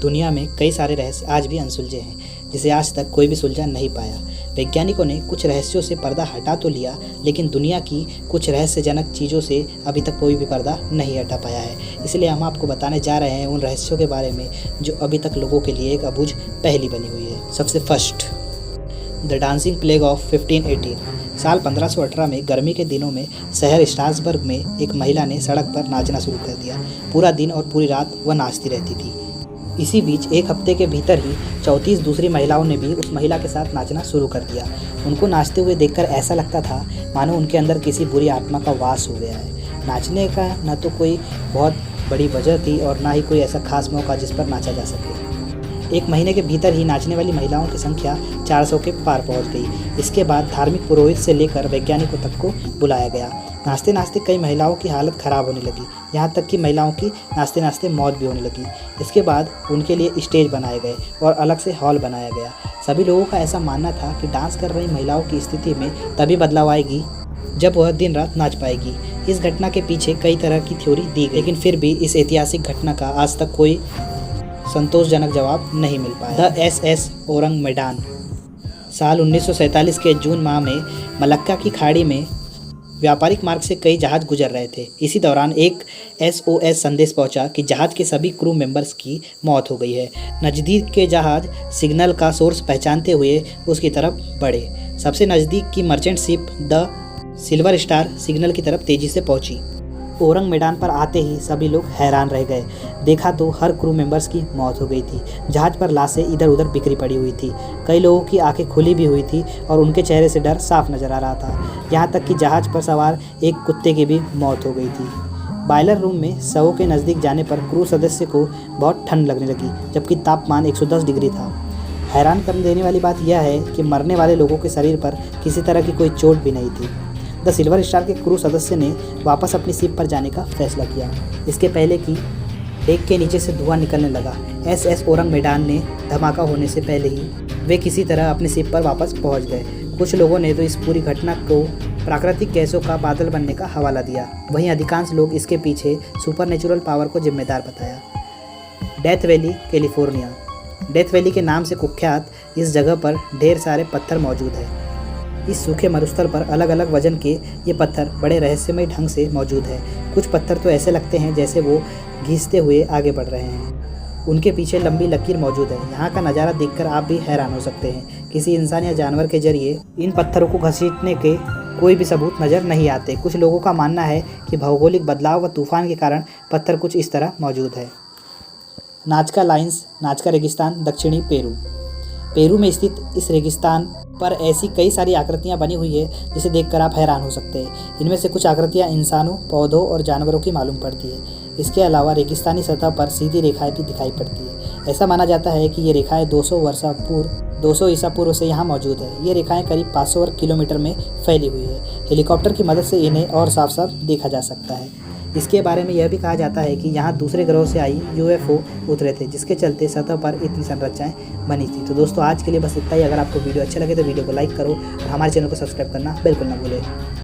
दुनिया में कई सारे रहस्य आज भी अनसुलझे हैं, जिसे आज तक कोई भी सुलझा नहीं पाया। वैज्ञानिकों ने कुछ रहस्यों से पर्दा हटा तो लिया, लेकिन दुनिया की कुछ रहस्यजनक चीज़ों से अभी तक कोई भी पर्दा नहीं हटा पाया है। इसलिए हम आपको बताने जा रहे हैं उन रहस्यों के बारे में जो अभी तक लोगों के लिए एक अबूझ पहेली बनी हुई है। सबसे first, the dancing plague of 1518। साल 1518 में गर्मी के दिनों में शहर स्ट्रासबर्ग में एक महिला ने सड़क पर नाचना शुरू कर दिया। पूरा दिन और पूरी रात वह नाचती रहती थी। इसी बीच एक हफ्ते के भीतर ही 34 दूसरी महिलाओं ने भी उस महिला के साथ नाचना शुरू कर दिया। उनको नाचते हुए देखकर ऐसा लगता था मानो उनके अंदर किसी बुरी आत्मा का वास हो गया है। नाचने का न तो कोई बहुत बड़ी वजह थी और ना ही कोई ऐसा खास मौका जिस पर नाचा जा सके। एक महीने के भीतर ही नाचने वाली महिलाओं की संख्या 400 के पार पहुंच गई। इसके बाद धार्मिक पुरोहित से लेकर वैज्ञानिकों तक को बुलाया गया। नाचते नाचते कई महिलाओं की हालत खराब होने लगी, यहाँ तक कि महिलाओं की नाचते नाचते मौत भी होने लगी। इसके बाद उनके लिए स्टेज बनाए गए और अलग से हॉल बनाया गया। सभी लोगों का ऐसा मानना था कि डांस कर रही महिलाओं की स्थिति में तभी बदलाव आएगी जब वह दिन रात नाच पाएगी। इस घटना के पीछे कई तरह की थ्योरी दी गई, लेकिन फिर भी इस ऐतिहासिक घटना का आज तक कोई संतोषजनक जवाब नहीं मिल पाया। The SS Ourang Medan. साल 1947 के जून माह में मलक्का की खाड़ी में व्यापारिक मार्ग से कई जहाज गुजर रहे थे। इसी दौरान एक SOS संदेश पहुंचा कि जहाज के सभी क्रू मेंबर्स की मौत हो गई है। नज़दीक के जहाज सिग्नल का सोर्स पहचानते हुए उसकी तरफ बढ़े। सबसे नज़दीक की merchant ship the silver star signal की तरफ तेज़ी से पहुंची। ओरंग मैदान पर आते ही सभी लोग हैरान रह गए। देखा तो हर क्रू मेंबर्स की मौत हो गई थी। जहाज पर लाशें इधर उधर बिखरी पड़ी हुई थी। कई लोगों की आंखें खुली भी हुई थी और उनके चेहरे से डर साफ नजर आ रहा था। यहाँ तक कि जहाज पर सवार एक कुत्ते की भी मौत हो गई थी। बॉयलर रूम में शवों के नज़दीक जाने पर क्रू सदस्य को बहुत ठंड लगने लगी, जबकि तापमान 110 डिग्री था। हैरान कर देने वाली बात यह है कि मरने वाले लोगों के शरीर पर किसी तरह की कोई चोट भी नहीं थी। द सिल्वर स्टार के क्रू सदस्य ने वापस अपनी शिप पर जाने का फैसला किया, इसके पहले कि डेक के नीचे से धुआं निकलने लगा। SS ओरंग मैदान ने धमाका होने से पहले ही वे किसी तरह अपनी शिप पर वापस पहुंच गए। कुछ लोगों ने तो इस पूरी घटना को प्राकृतिक गैसों का बादल बनने का हवाला दिया, वहीं अधिकांश लोग इसके पीछे सुपरनेचुरल पावर को जिम्मेदार बताया। Death valley, California. Death valley के नाम से कुख्यात इस जगह पर ढेर सारे पत्थर मौजूद हैं। इस सूखे मरुस्थल पर अलग अलग वजन के ये पत्थर बड़े रहस्यमय ढंग से मौजूद हैं। कुछ पत्थर तो ऐसे लगते हैं जैसे वो घिसते हुए आगे बढ़ रहे हैं। उनके पीछे लंबी लकीर मौजूद है। यहाँ का नज़ारा देखकर आप भी हैरान हो सकते हैं। किसी इंसान या जानवर के जरिए इन पत्थरों को घसीटने के कोई भी सबूत नज़र नहीं आते। कुछ लोगों का मानना है कि भौगोलिक बदलाव व तूफान के कारण पत्थर कुछ इस तरह मौजूद है। नाजका लाइन्स, नाजका रेगिस्तान, दक्षिणी पेरू। पेरू में स्थित इस रेगिस्तान पर ऐसी कई सारी आकृतियां बनी हुई है जिसे देखकर आप हैरान हो सकते हैं। इनमें से कुछ आकृतियां इंसानों, पौधों और जानवरों की मालूम पड़ती है। इसके अलावा रेगिस्तानी सतह पर सीधी रेखाएं भी दिखाई पड़ती है। ऐसा माना जाता है कि ये रेखाएं 200 ईसा पूर्व से यहाँ मौजूद है। ये रेखाएं करीब 500 वर्ग किलोमीटर में फैली हुई है। हेलीकॉप्टर की मदद से इन्हें और साफ साफ देखा जा सकता है। इसके बारे में यह भी कहा जाता है कि यहाँ दूसरे ग्रहों से आई UFO उतरे थे, जिसके चलते सतह पर इतनी संरचनाएं बनी थी। तो दोस्तों आज के लिए बस इतना ही। अगर आपको वीडियो अच्छा लगे तो वीडियो को लाइक करो और हमारे चैनल को सब्सक्राइब करना बिल्कुल ना भूलें।